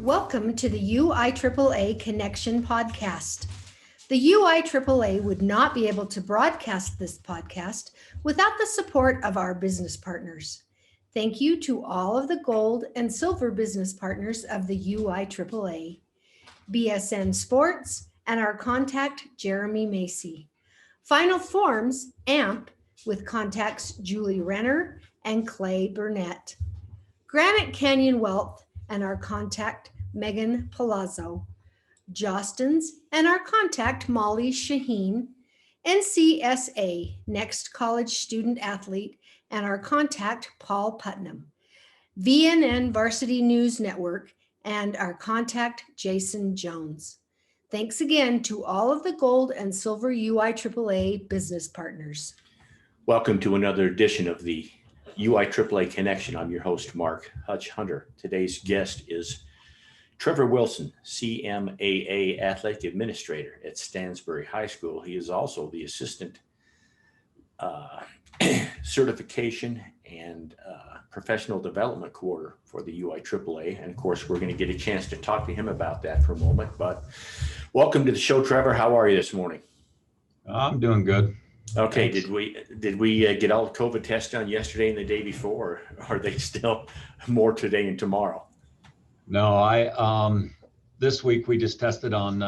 Welcome to the UIAAA Connection podcast. The UIAAA would not be able to broadcast this podcast without the support of our business partners. Thank you to all of the gold and silver business partners of the UIAAA, BSN Sports, and our contact, Jeremy Macy. Final Forms, AMP, with contacts Julie Renner and Clay Burnett. Granite Canyon Wealth and our contact, Megan Palazzo. Jostens and our contact, Molly Shaheen. NCSA, Next College Student Athlete, and our contact, Paul Putnam. VNN Varsity News Network and our contact, Jason Jones. Thanks again to all of the gold and silver UIAAA business partners. Welcome to another edition of the UIAAA Connection. I'm your host, Mark Hutch Hunter. Today's guest is Trevor Wilson, CMAA Athletic Administrator at Stansbury High School. He is also the Assistant Certification and Professional Development Coordinator for the UIAAA. And of course, we're going to get a chance to talk to him about that for a moment. But welcome to the show, Trevor. How are you this morning? I'm doing good. Okay, Thanks. did we get all the COVID tests done yesterday and the day before, or are they still more today and tomorrow? No, this week we just tested on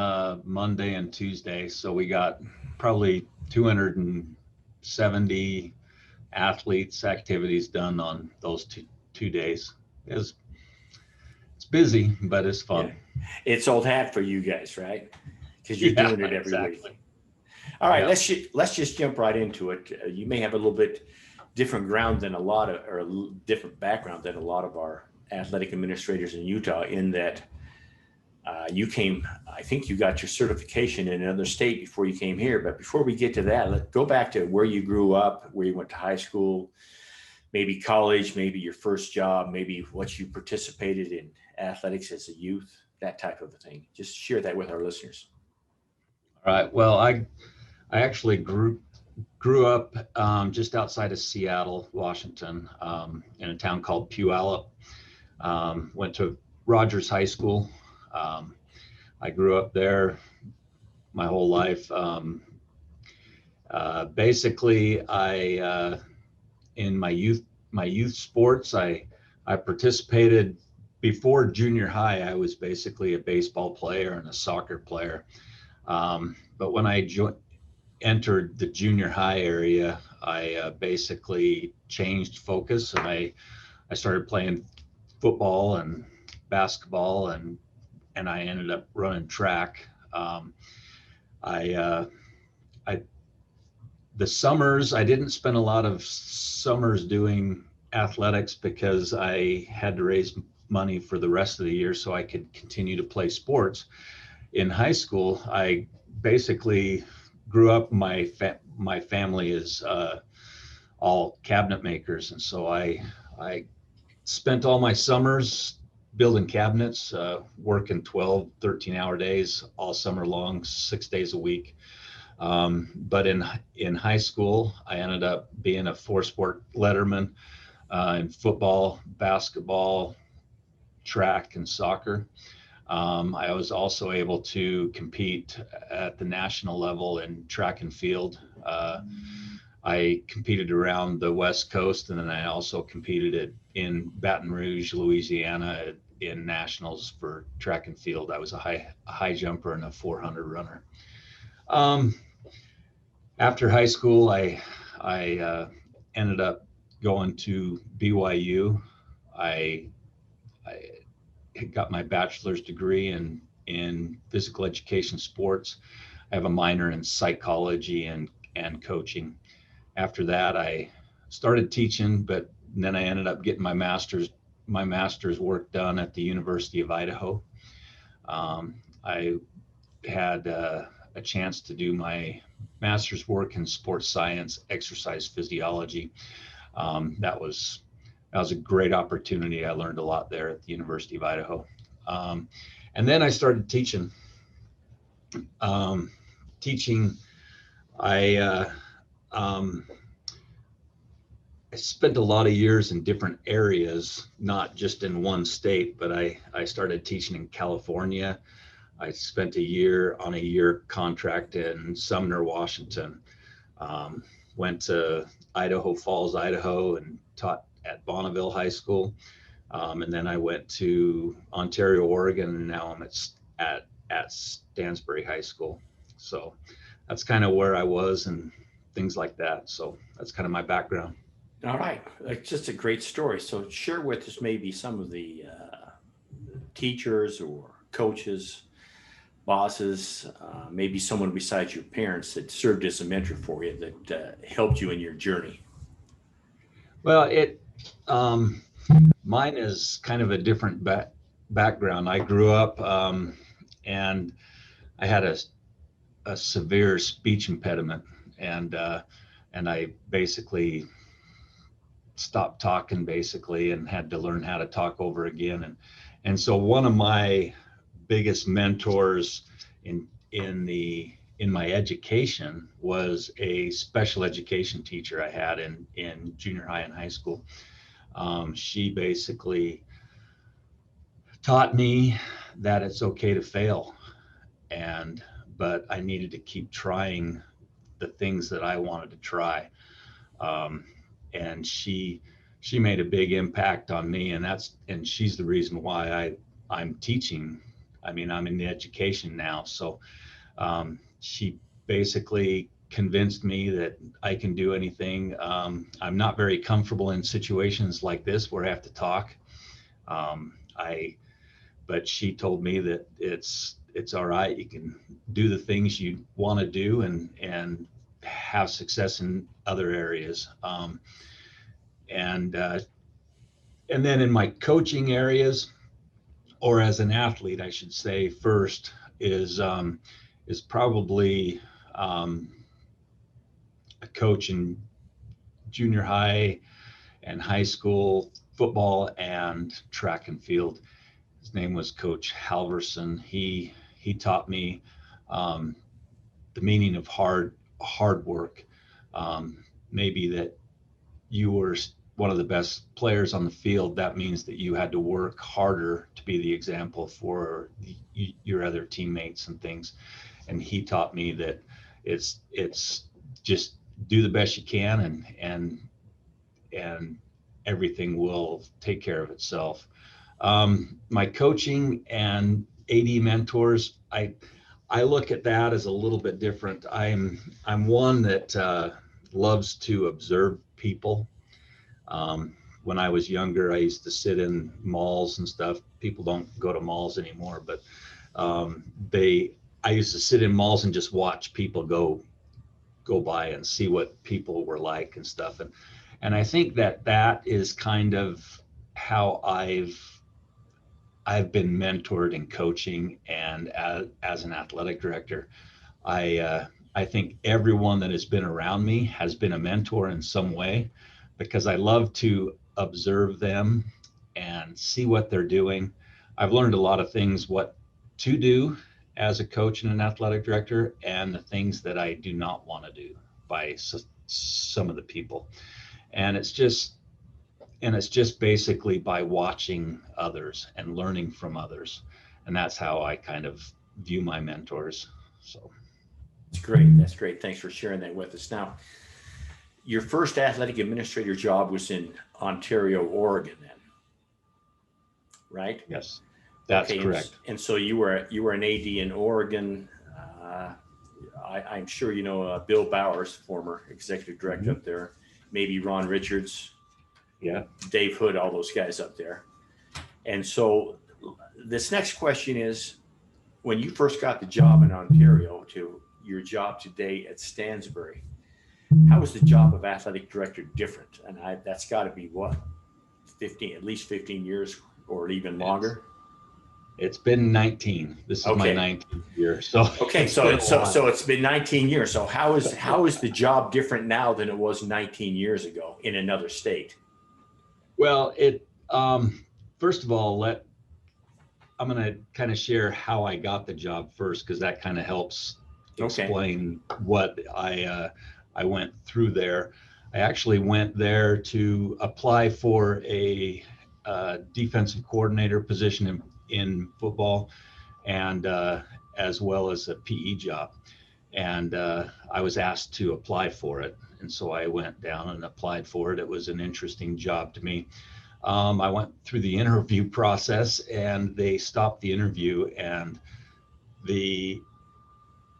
Monday and Tuesday, so we got probably 270 athletes activities done on those two days. It's busy, but it's fun. Yeah. It's old hat for you guys, right? Because you're doing it every week. All right, let's just jump right into it. You may have a little bit different ground than different background than a lot of our athletic administrators in Utah, in that you came, I think you got your certification in another state before you came here. But before we get to that, let's go back to where you grew up, where you went to high school, maybe college, maybe your first job, maybe what you participated in athletics as a youth, that type of a thing. Just share that with our listeners. All right. Well, I actually grew up just outside of Seattle, Washington, in a town called Puyallup. Went to Rogers High School. I grew up there my whole life. Basically, in my youth sports, I participated. Before junior high, I was basically a baseball player and a soccer player. But when I entered the junior high area, I basically changed focus, and I started playing football and basketball, and I ended up running track. The summers, I didn't spend a lot of summers doing athletics because I had to raise money for the rest of the year so I could continue to play sports. In high school, I basically grew up, my family is all cabinet makers, and so I spent all my summers building cabinets, working 12, 13-hour days all summer long, 6 days a week. But in high school, I ended up being a 4-sport letterman in football, basketball, track, and soccer. I was also able to compete at the national level in track and field. I competed around the West Coast, and then I also competed in Baton Rouge, Louisiana, in nationals for track and field. I was a high jumper and a 400 runner. After high school, I ended up going to BYU. I got my bachelor's degree in physical education sports. I have a minor in psychology and coaching. After that, I started teaching, but then I ended up getting my master's work done at the University of Idaho. I had a chance to do my master's work in sports science, exercise physiology. That was a great opportunity. I learned a lot there at the University of Idaho. And then I started teaching. spent a lot of years in different areas, not just in one state, but I started teaching in California. I spent a year on a year contract in Sumner, Washington. Went to Idaho Falls, Idaho, and taught at Bonneville High School. And then I went to Ontario, Oregon, and now I'm at Stansbury High School. So that's kind of where I was and things like that. So that's kind of my background. All right. It's just a great story. So share with us maybe some of the teachers or coaches, bosses, maybe someone besides your parents that served as a mentor for you that helped you in your journey. Well, mine is kind of a different background. I grew up and I had a severe speech impediment, and I basically stopped talking basically and had to learn how to talk over again. And so one of my biggest mentors in my education was a special education teacher I had in junior high and high school. She basically taught me that it's okay to fail, but I needed to keep trying the things that I wanted to try. And she made a big impact on me, and she's the reason why I'm teaching. I mean, I'm in the education now. So she basically convinced me that I can do anything. I'm not very comfortable in situations like this where I have to talk. But she told me that it's all right. You can do the things you want to do and have success in other areas. And then in my coaching areas, or as an athlete, I should say, first is probably a coach in junior high and high school football and track and field. His name was Coach Halverson. He taught me the meaning of hard work. Maybe that you were one of the best players on the field, that means that you had to work harder to be the example for your other teammates and things. And he taught me that it's just do the best you can, and everything will take care of itself. My coaching and AD mentors, I look at that as a little bit different. I'm one that loves to observe people. When I was younger, I used to sit in malls and stuff. People don't go to malls anymore, but I used to sit in malls and just watch people go by and see what people were like and stuff. And I think that is kind of how I've been mentored in coaching and as an athletic director. I think everyone that has been around me has been a mentor in some way, because I love to observe them and see what they're doing. I've learned a lot of things, what to do as a coach and an athletic director, and the things that I do not want to do by some of the people. And it's just basically by watching others and learning from others. And that's how I kind of view my mentors. So that's great. That's great. Thanks for sharing that with us. Now, your first athletic administrator job was in Ontario, Oregon, then, right? Yes, that's okay, correct. And so you were an AD in Oregon. I'm sure you know Bill Bowers, former executive director up there, maybe Ron Richards, yeah, Dave Hood, all those guys up there. And so this next question is, when you first got the job in Ontario to your job today at Stansbury, how is the job of athletic director different? And that's got to be what, at least 15 years or even longer? It's been 19. This is my 19th year. So so it's been 19 years. So how is the job different now than it was 19 years ago in another state? Well, first of all, I'm going to kind of share how I got the job first, because that kind of helps explain what I went through there. I actually went there to apply for a defensive coordinator position in football, and as well as a PE job. And I was asked to apply for it. And so I went down and applied for it. It was an interesting job to me. I went through the interview process, and they stopped the interview, and the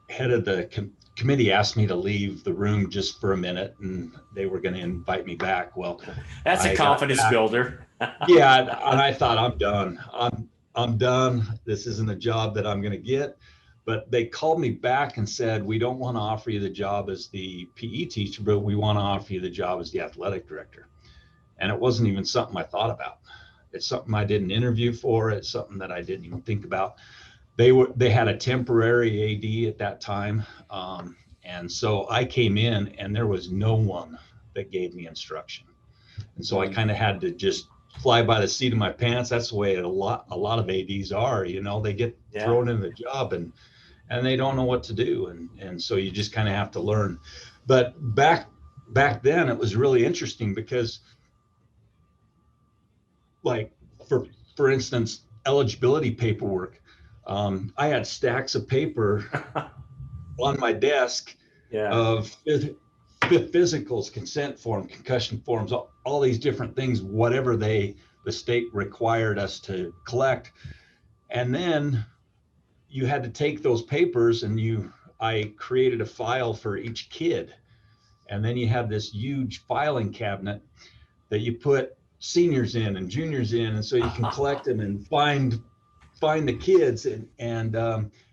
head of the committee asked me to leave the room just for a minute, and they were going to invite me back. Well, that's a confidence builder. Yeah, and I thought, I'm done. I'm done. This isn't a job that I'm going to get. But they called me back and said, we don't want to offer you the job as the PE teacher, but we want to offer you the job as the athletic director. And it wasn't even something I thought about. It's something I didn't interview for. It's something that I didn't even think about. They had a temporary AD at that time. And so I came in, and there was no one that gave me instruction. And so I kind of had to just fly by the seat of my pants. That's the way a lot of ADs are, they get thrown in the job and they don't know what to do. And so you just kind of have to learn. But back then it was really interesting because, like, for instance, eligibility paperwork, I had stacks of paper on my desk of physicals, consent form, concussion forms, all these different things, whatever the state required us to collect. And then you had to take those papers, and I created a file for each kid. And then you have this huge filing cabinet that you put seniors in and juniors in. And so you can collect them and find the kids. And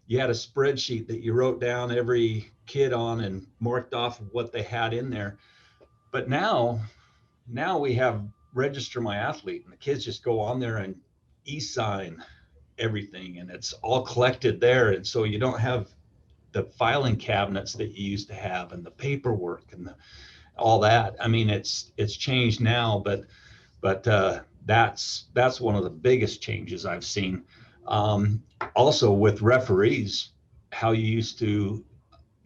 you had a spreadsheet that you wrote down every kid on and marked off what they had in there. But now we have register my athlete, and the kids just go on there and e-sign everything, and it's all collected there. And so you don't have the filing cabinets that you used to have, and the paperwork and all that. I mean, it's changed now, but that's one of the biggest changes I've seen. Also with referees, how you used to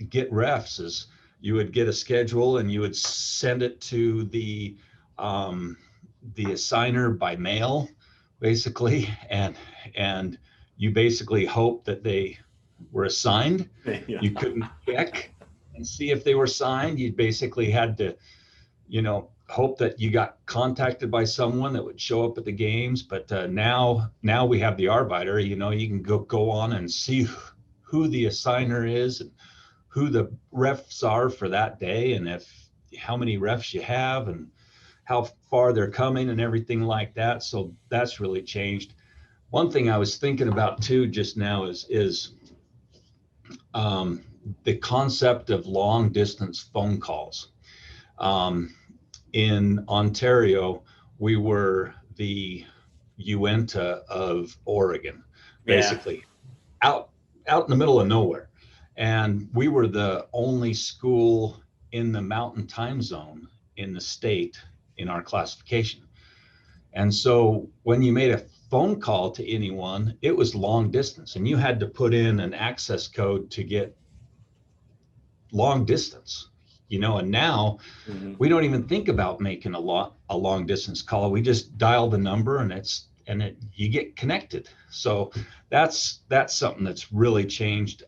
get refs is you would get a schedule and you would send it to the assigner by mail, basically, and you basically hope that they were assigned. You couldn't check and see if they were signed. You basically had to, hope that you got contacted by someone that would show up at the games. But now we have the arbiter. You can go on and see who the assigner is and who the refs are for that day, and how many refs you have and how far they're coming and everything like that. So that's really changed. One thing I was thinking about too just now is the concept of long distance phone calls. In Ontario, we were the Uinta of Oregon, basically, out in the middle of nowhere. And we were the only school in the mountain time zone in the state in our classification. And so when you made a phone call to anyone, it was long distance, and you had to put in an access code to get long distance, and now we don't even think about making a long distance call. We just dial the number and you get connected. So that's something that's really changed.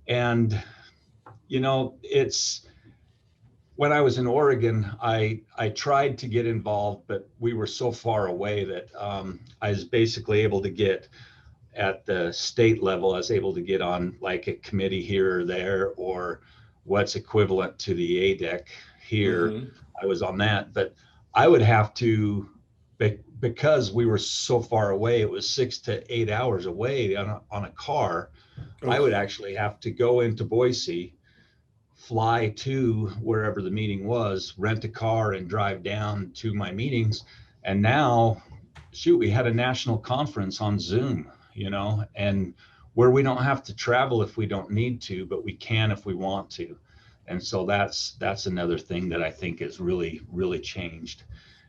And it's, when I was in Oregon, I tried to get involved, but we were so far away that I was basically able to get at the state level. I was able to get on like a committee here or there, or what's equivalent to the ADEC here. I was on that, but I would have to, because we were so far away, it was 6 to 8 hours away on a car. I would actually have to go into Boise, fly to wherever the meeting was, rent a car and drive down to my meetings. And now, we had a national conference on Zoom, and where we don't have to travel if we don't need to, but we can if we want to. And so that's another thing that I think is really, really changed,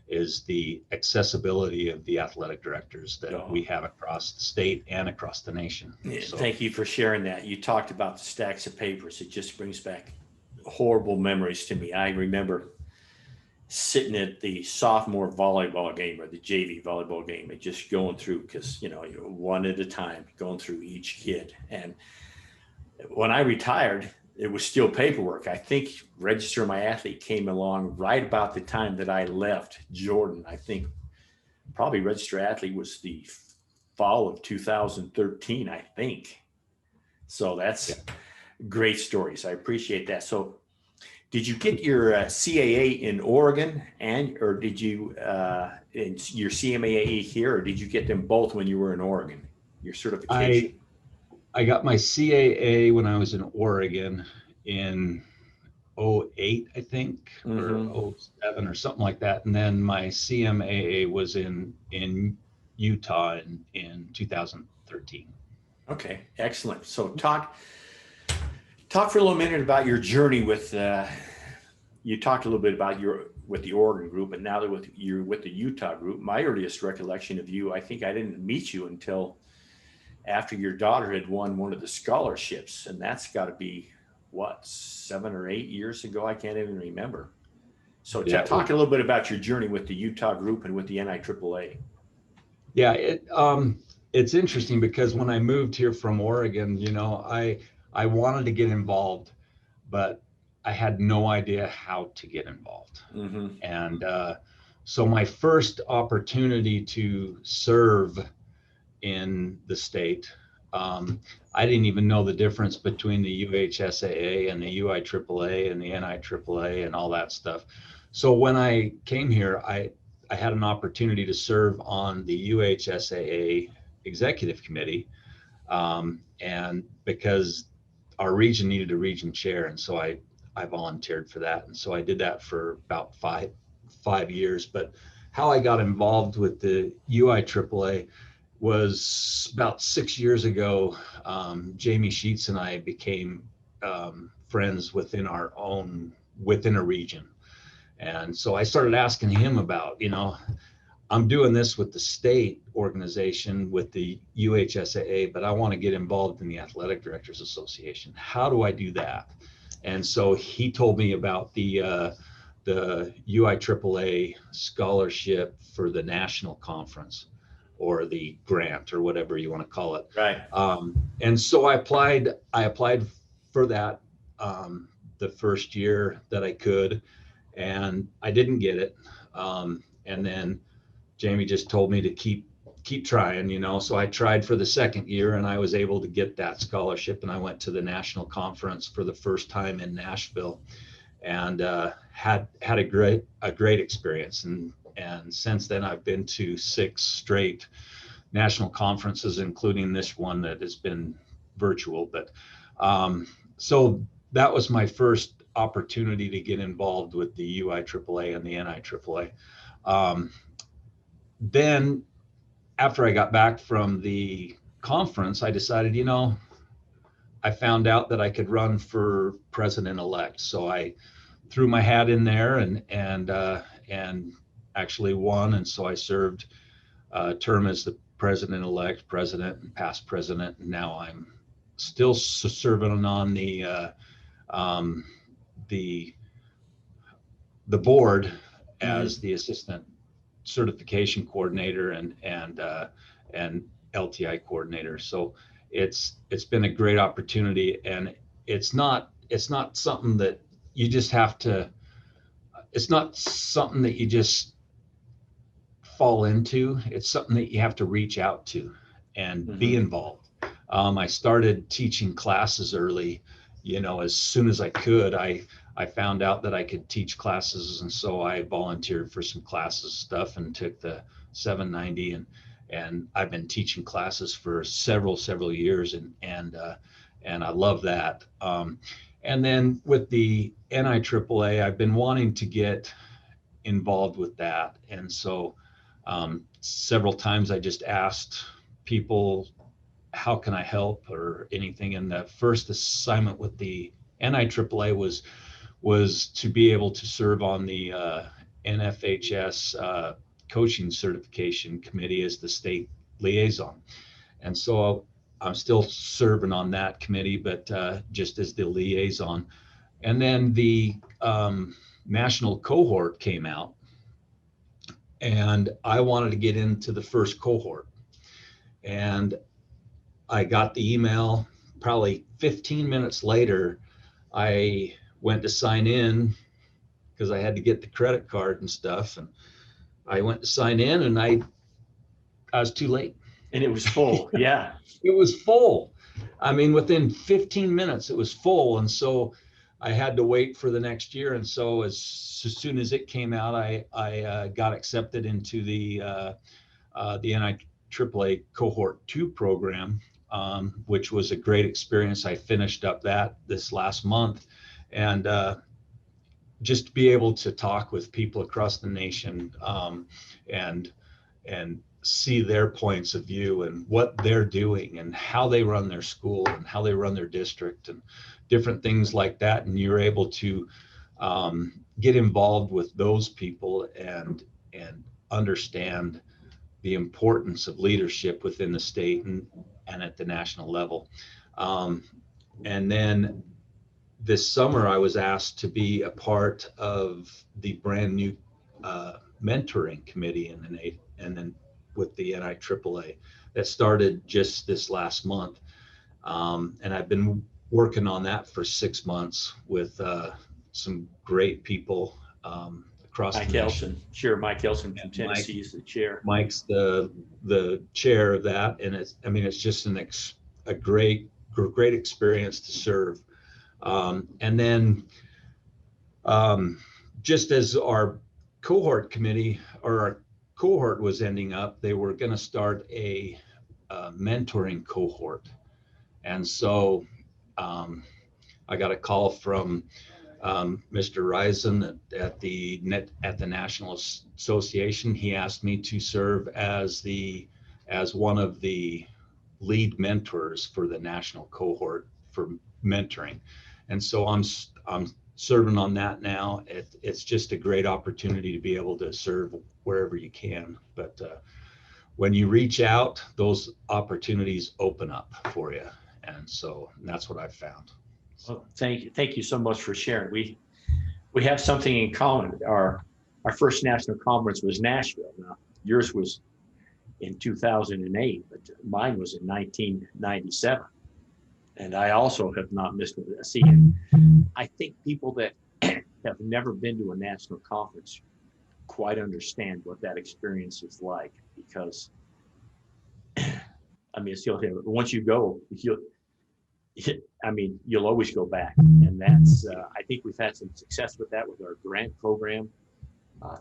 is the accessibility of the athletic directors that we have across the state and across the nation. So, thank you for sharing that. You talked about the stacks of papers. It just brings back horrible memories to me. I remember sitting at the sophomore volleyball game or the JV volleyball game and just going through, because you're one at a time going through each kid. And when I retired, it was still paperwork. I think Register My Athlete came along right about the time that I left Jordan. I think probably Register Athlete was the fall of 2013, I think. So that's great stories. I appreciate that. So did you get your CAA in Oregon or did you your CMAA here, or did you get them both when you were in Oregon, your certification? I got my CAA when I was in Oregon in 08, I think, or 07 or something like that. And then my CMAA was in Utah in 2013. Okay, excellent. So talk for a little minute about your journey with, you talked a little bit about with the Oregon group, but now that you're with the Utah group. My earliest recollection of you, I think I didn't meet you until after your daughter had won one of the scholarships, and that's got to be what, 7 or 8 years ago? I can't even remember. So talk a little bit about your journey with the Utah group and with the NIAAA. Yeah, it's interesting because when I moved here from Oregon, I wanted to get involved, but I had no idea how to get involved. And so my first opportunity to serve in the state, I didn't even know the difference between the UHSAA and the UIAAA and the NIAAA and all that stuff. So when I came here, I had an opportunity to serve on the UHSAA executive committee, and because our region needed a region chair, and so I volunteered for that, and so I did that for about five years. But how I got involved with the UIAAA was about 6 years ago. Jamie Sheets and I became friends within a region, and so I started asking him about, I'm doing this with the state organization with the UHSAA, but I want to get involved in the Athletic Directors Association. How do I do that? And so he told me about the UIAAA scholarship for the national conference, or the grant, or whatever you want to call it. Right. And so I applied for that the first year that I could, and I didn't get it. And then Jamie just told me to keep trying, so I tried for the second year, and I was able to get that scholarship, and I went to the national conference for the first time in Nashville, and had a great experience. And since then I've been to 6 straight national conferences, including this one that has been virtual. But so that was my first opportunity to get involved with the UIAAA and the NIAAA. Then after I got back from the conference, I decided, I found out that I could run for president-elect. So I threw my hat in there and actually won. And so I served a term as the president-elect, president, and past president. And now I'm still serving on the board as the assistant certification coordinator and LTI coordinator. So it's been a great opportunity, and it's not something that you just have to, it's not something that you just fall into. It's something that you have to reach out to and be involved. I started teaching classes early, as soon as I could. I found out that I could teach classes, and so I volunteered for some classes stuff and took the 790, and I've been teaching classes for several years, and I love that. And then with the NIAAA, I've been wanting to get involved with that, and so several times I just asked people, how can I help or anything? And the first assignment with the NIAAA was to be able to serve on the NFHS coaching certification committee as the state liaison. And so I'm still serving on that committee, but just as the liaison. And then the national cohort came out, and I wanted to get into the first cohort. And I got the email. Probably 15 minutes later, I went to sign in because I had to get the credit card and stuff. And I went to sign in, and I was too late. And it was full. Yeah. It was full. I mean, within 15 minutes, it was full. And so I had to wait for the next year. And so as soon as it came out, I got accepted into the NIAAA Cohort 2 program, which was a great experience. I finished up that this last month. And just to be able to talk with people across the nation, and see their points of view and what they're doing and how they run their school and how they run their district and different things like that. And you're able to get involved with those people and understand the importance of leadership within the state and at the national level. And then this summer, I was asked to be a part of the brand new mentoring committee and then with the NIAAA that started just this last month. And I've been working on that for 6 months with some great people across Mike the nation. Elson. Sure, Mike Elson from Tennessee is the chair. Mike's the chair of that, and it's just a great experience to serve. And then just as our cohort committee or our cohort was ending up, they were going to start a mentoring cohort. And so I got a call from Mr. Risen at the National Association. He asked me to serve as one of the lead mentors for the national cohort for mentoring. And so I'm serving on that now. It's just a great opportunity to be able to serve wherever you can. But when you reach out, those opportunities open up for you. And that's what I've found. Well, thank you so much for sharing. We have something in common. Our first national conference was Nashville. Now, yours was in 2008, but mine was in 1997. And I also have not missed a scene. I think people that have never been to a national conference quite understand what that experience is like, because I mean, it's the only thing. Once you go, you'll always go back. And that's, I think we've had some success with that with our grant program.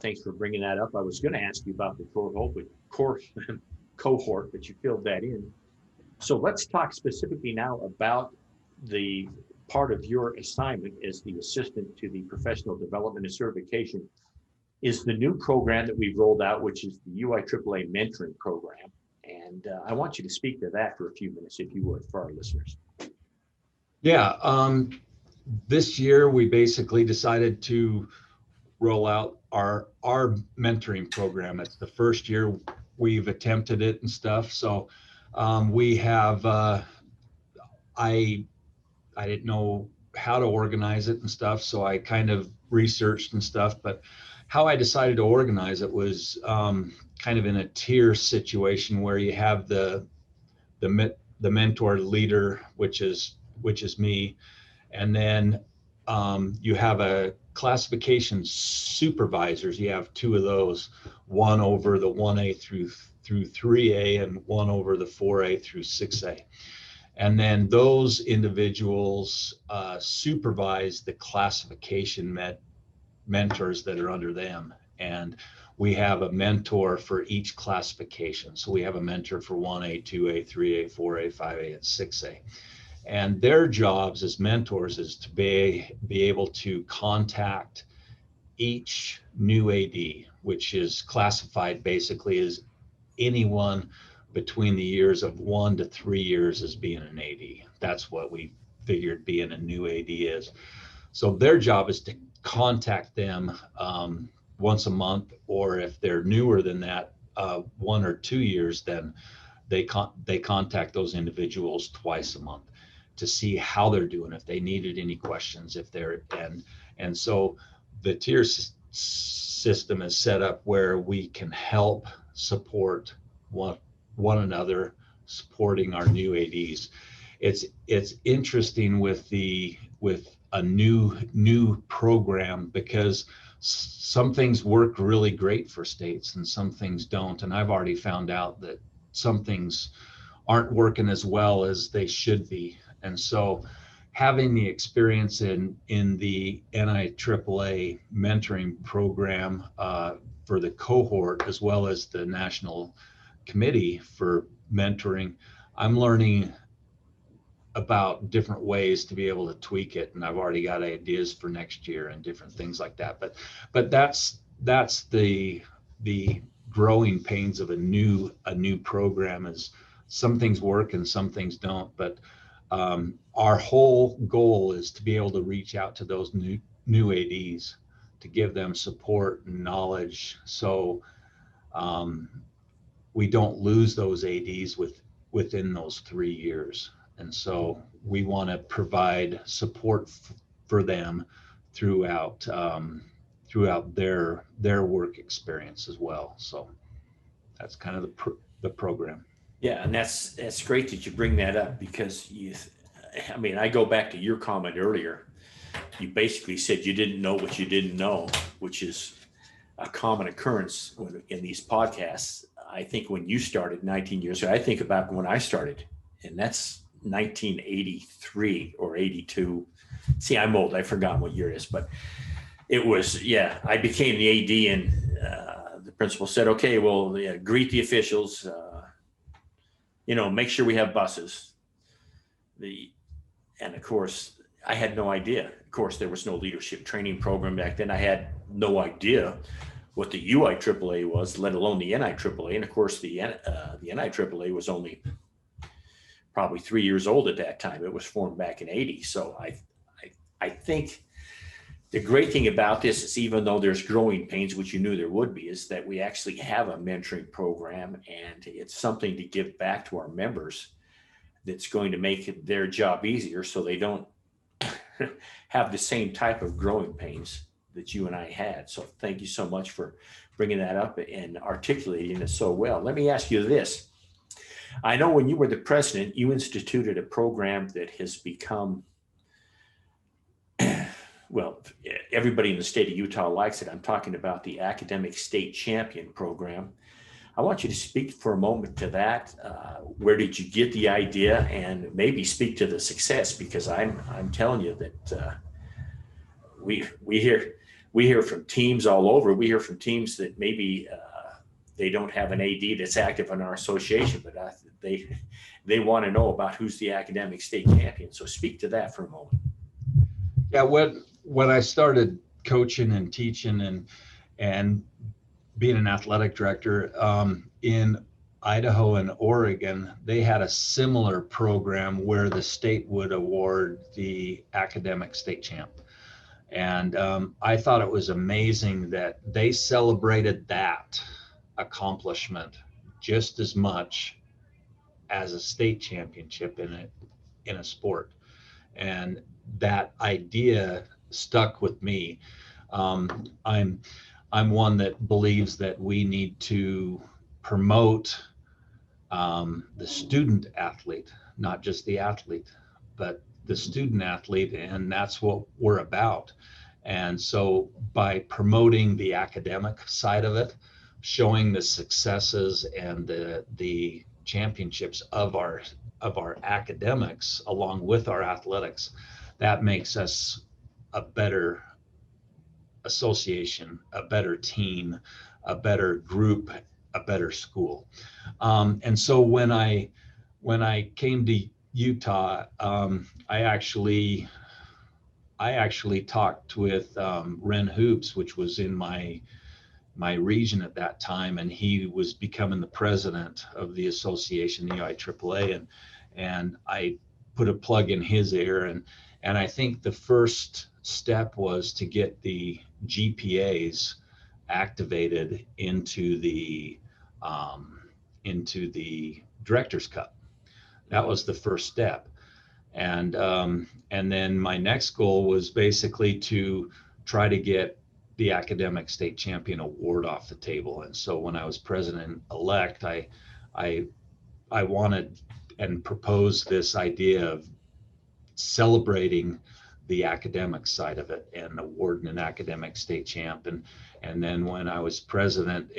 Thanks for bringing that up. I was going to ask you about the cohort, but you filled that in. So let's talk specifically now about the part of your assignment as the assistant to the professional development and certification is the new program that we've rolled out, which is the UIAAA mentoring program. And I want you to speak to that for a few minutes, if you would, for our listeners. Yeah, this year we basically decided to roll out our mentoring program. It's the first year we've attempted it and stuff. So we have, I didn't know how to organize it and stuff, so I kind of researched and stuff. But how I decided to organize it was kind of in a tier situation where you have the mentor leader, which is me, and then you have a classification supervisors. You have two of those, one over the 1A through 3A and one over the 4A through 6A. And then those individuals supervise the classification mentors that are under them. And we have a mentor for each classification. So we have a mentor for 1A, 2A, 3A, 4A, 5A, and 6A. And their jobs as mentors is to be able to contact each new AD, which is classified basically as anyone between the years of 1 to 3 years as being an AD. That's what we figured being a new AD is. So their job is to contact them once a month, or if they're newer than that, 1 or 2 years, then they contact those individuals twice a month to see how they're doing, if they needed any questions, if they're and so the system is set up where we can help support one another, supporting our new ADs. It's interesting with a new program, because some things work really great for states and some things don't. And I've already found out that some things aren't working as well as they should be. And so having the experience in the NIAAA mentoring program for the cohort, as well as the national committee for mentoring, I'm learning about different ways to be able to tweak it, and I've already got ideas for next year and different things like that. But that's the growing pains of a new program, is some things work and some things don't. But our whole goal is to be able to reach out to those new ADs, to give them support and knowledge, so we don't lose those ADs within those 3 years. And so we want to provide support for them throughout their work experience as well. So that's kind of the program. Yeah, and that's great that you bring that up, because I go back to your comment earlier. You basically said you didn't know what you didn't know, which is a common occurrence in these podcasts. I think when you started 19 years ago, I think about when I started, and that's 1983 or 82. See, I'm old. I've forgotten what year it is, but it was, I became the AD, and the principal said, okay, well, greet the officials, make sure we have buses. And of course, I had no idea. Of course, there was no leadership training program back then. I had no idea what the UIAAA was, let alone the NIAAA. And of course, the NIAAA was only probably 3 years old at that time. It was formed back in 80. So I think the great thing about this is, even though there's growing pains, which you knew there would be, is that we actually have a mentoring program, and it's something to give back to our members that's going to make their job easier, so they don't have the same type of growing pains that you and I had. So thank you so much for bringing that up and articulating it so well. Let me ask you this. I know when you were the president, you instituted a program that has become, well, everybody in the state of Utah likes it. I'm talking about the Academic State Champion program. I want you to speak for a moment to that. Where did you get the idea, and maybe speak to the success? Because I'm telling you that we hear from teams all over. We hear from teams that maybe they don't have an AD that's active in our association, but they want to know about who's the Academic State Champion. So speak to that for a moment. Yeah, when I started coaching and teaching and being an athletic director in Idaho and Oregon, they had a similar program where the state would award the Academic State Champ. And I thought it was amazing that they celebrated that accomplishment just as much as a state championship in a sport. And that idea stuck with me. I'm one that believes that we need to promote the student athlete, not just the athlete, but the student athlete, and that's what we're about. And so by promoting the academic side of it, showing the successes and the championships of our academics along with our athletics, that makes us a better association, a better team, a better group, a better school. And so when I came to Utah, I actually talked with Ren Hoops, which was in my region at that time, and he was becoming the president of the association, the UIAAA, and I put a plug in his ear, and I think the first step was to get the GPAs activated into the Directors Cup. That was the first step, and then my next goal was basically to try to get the academic state champion award off the table. And so when I was president-elect, I wanted and proposed this idea of celebrating the academic side of it and awarding an academic state champ. And then when I was president,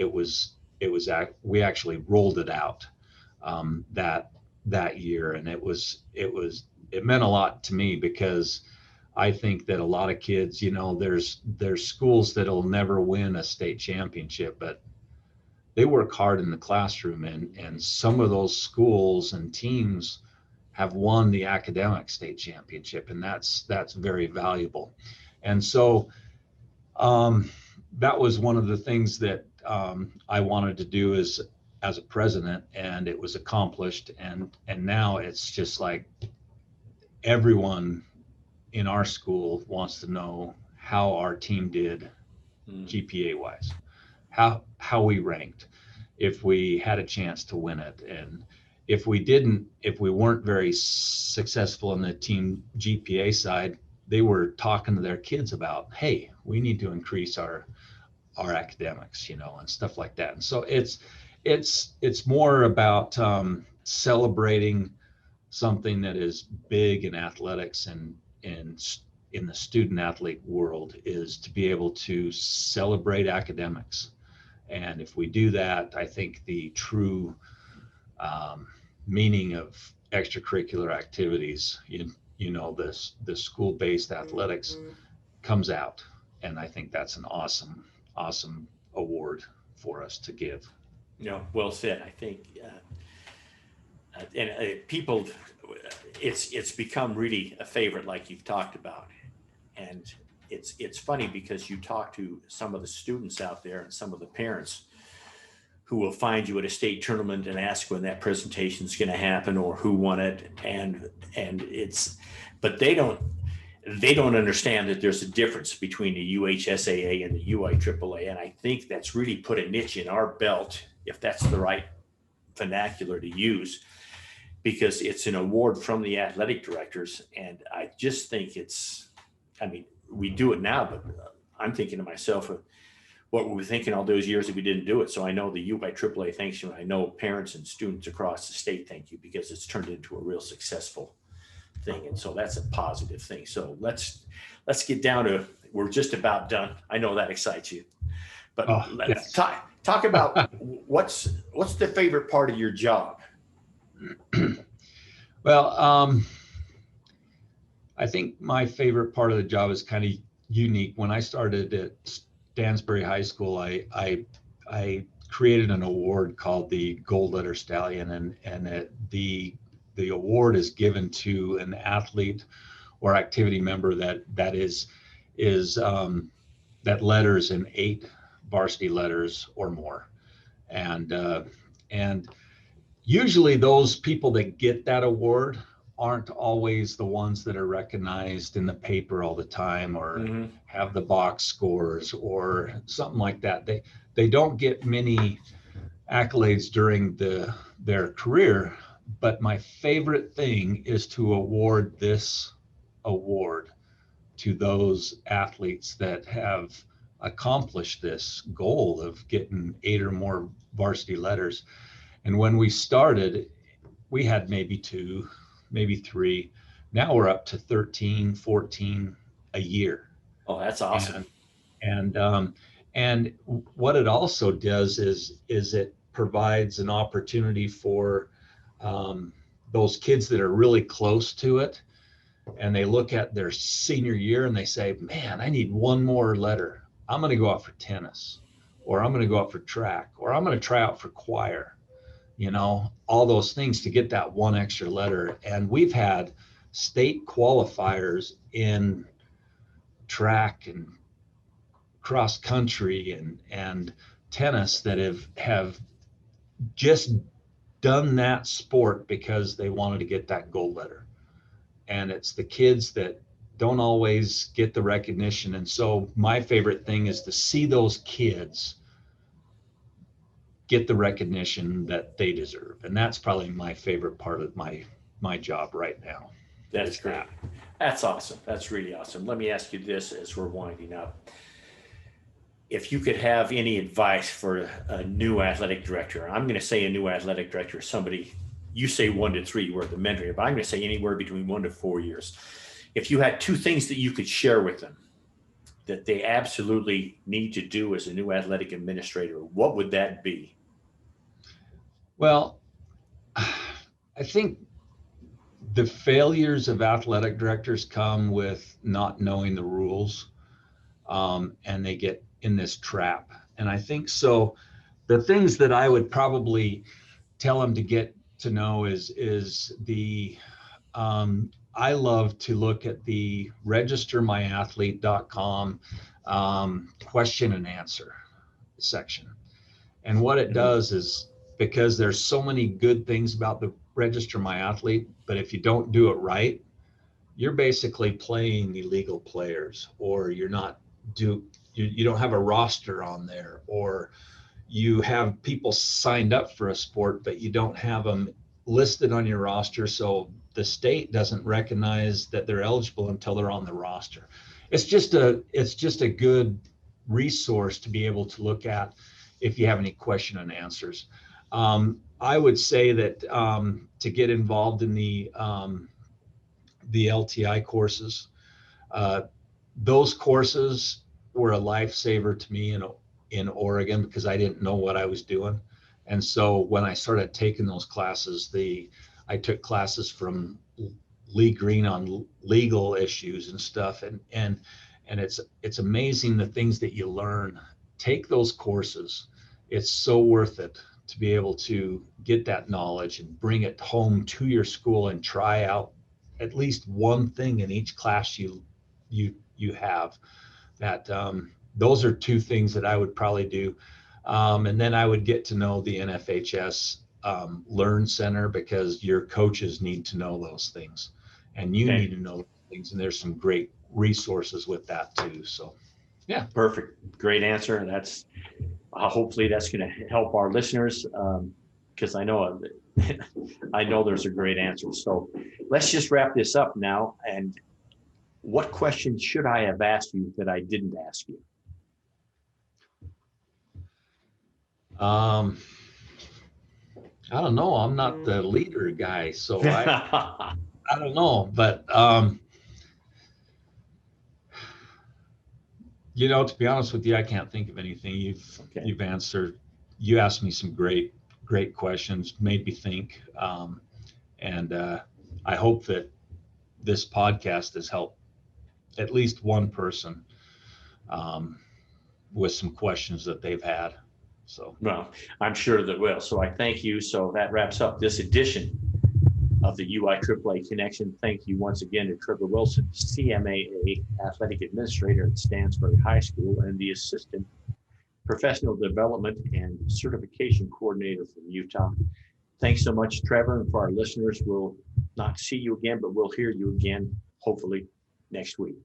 we actually rolled it out that year, and it meant a lot to me, because I think that a lot of kids, there's schools that'll never win a state championship, but they work hard in the classroom, and some of those schools and teams have won the academic state championship, and that's very valuable. And so that was one of the things that I wanted to do as a president, and it was accomplished. And now it's just like everyone in our school wants to know how our team did GPA wise, how we ranked, if we had a chance to win it. And if we weren't very successful in the team GPA side, they were talking to their kids about, hey, we need to increase our academics, and stuff like that. And so it's more about celebrating something that is big in athletics and in the student athlete world, is to be able to celebrate academics. And if we do that, I think the true meaning of extracurricular activities, the school-based athletics comes out. And I think that's an awesome award for us to give. Well said. I think, people, it's become really a favorite, like you've talked about. And it's funny, because you talk to some of the students out there and some of the parents who will find you at a state tournament and ask when that presentation is going to happen or who won it. But they don't understand that there's a difference between the UHSAA and the UIAAA. And I think that's really put a niche in our belt, if that's the right vernacular to use, because it's an award from the athletic directors. And I just think we do it now, but I'm thinking to myself, what were we thinking all those years that we didn't do it? So I know the UIAAA thanks you. I know parents and students across the state thank you, because it's turned into a real successful thing. And so that's a positive thing. So let's get down to, we're just about done. I know that excites you, but let's talk about what's the favorite part of your job? Well, I think my favorite part of the job is kind of unique. When I started at Stansbury High School, I created an award called the Gold Letter Stallion, and the award is given to an athlete or activity member that letters in 8 varsity letters or more, and usually those people that get that award aren't always the ones that are recognized in the paper all the time, or have the box scores or something like that. They don't get many accolades during their career. But my favorite thing is to award this award to those athletes that have accomplished this goal of getting 8 or more varsity letters. And when we started, we had maybe 2, maybe 3. Now we're up to 13, 14 a year. Oh, that's awesome. And what it also does is it provides an opportunity for those kids that are really close to it, and they look at their senior year and they say, man, I need 1 more letter. I'm going to go out for tennis, or I'm going to go out for track, or I'm going to try out for choir, all those things to get that 1 extra letter. And we've had state qualifiers in track and cross country and tennis that have just done that sport because they wanted to get that gold letter. And it's the kids that don't always get the recognition. And so my favorite thing is to see those kids get the recognition that they deserve. And that's probably my favorite part of my job right now. That's great. That's awesome. That's really awesome. Let me ask you this as we're winding up. if you could have any advice for a new athletic director, I'm going to say a new athletic director is somebody, you say 1 to 3 were the mentoring, but I'm going to say anywhere between 1 to 4 years. If you had 2 things that you could share with them that they absolutely need to do as a new athletic administrator, what would that be? Well, I think the failures of athletic directors come with not knowing the rules, and they get in this trap. And I think so. The things that I would probably tell them to get to know is the I love to look at the registermyathlete.com question and answer section. And what it does is, because there's so many good things about the Register My Athlete, but if you don't do it right, you're basically playing illegal players, or you don't have a roster on there, or you have people signed up for a sport, but you don't have them listed on your roster. So the state doesn't recognize that they're eligible until they're on the roster. It's just a good resource to be able to look at if you have any question and answers. I would say that to get involved in the LTI courses, those courses were a lifesaver to me in Oregon, because I didn't know what I was doing. And so when I started taking those classes, I took classes from Lee Green on legal issues and stuff. And it's amazing the things that you learn. Take those courses. It's so worth it to be able to get that knowledge and bring it home to your school and try out at least one thing in each class you have. That those are 2 things that I would probably do. And then I would get to know the NFHS Learn Center, because your coaches need to know those things, and you need to know those things. And there's some great resources with that too. So, yeah. Perfect. Great answer. That's hopefully that's going to help our listeners, because I know there's a great answer. So let's just wrap this up now. And what questions should I have asked you that I didn't ask you? I don't know. I'm not the leader guy, so I don't know. But to be honest with you, I can't think of anything. You've answered. You asked me some great questions, made me think, and I hope that this podcast has helped at least one person with some questions that they've had. So, well, I'm sure that will. So I thank you. So that wraps up this edition of the UIAAA Connection. Thank you once again to Trevor Wilson, CMAA Athletic Administrator at Stansbury High School, and the Assistant Professional Development and Certification Coordinator from Utah. Thanks so much, Trevor. And for our listeners, we'll not see you again, but we'll hear you again, hopefully next week.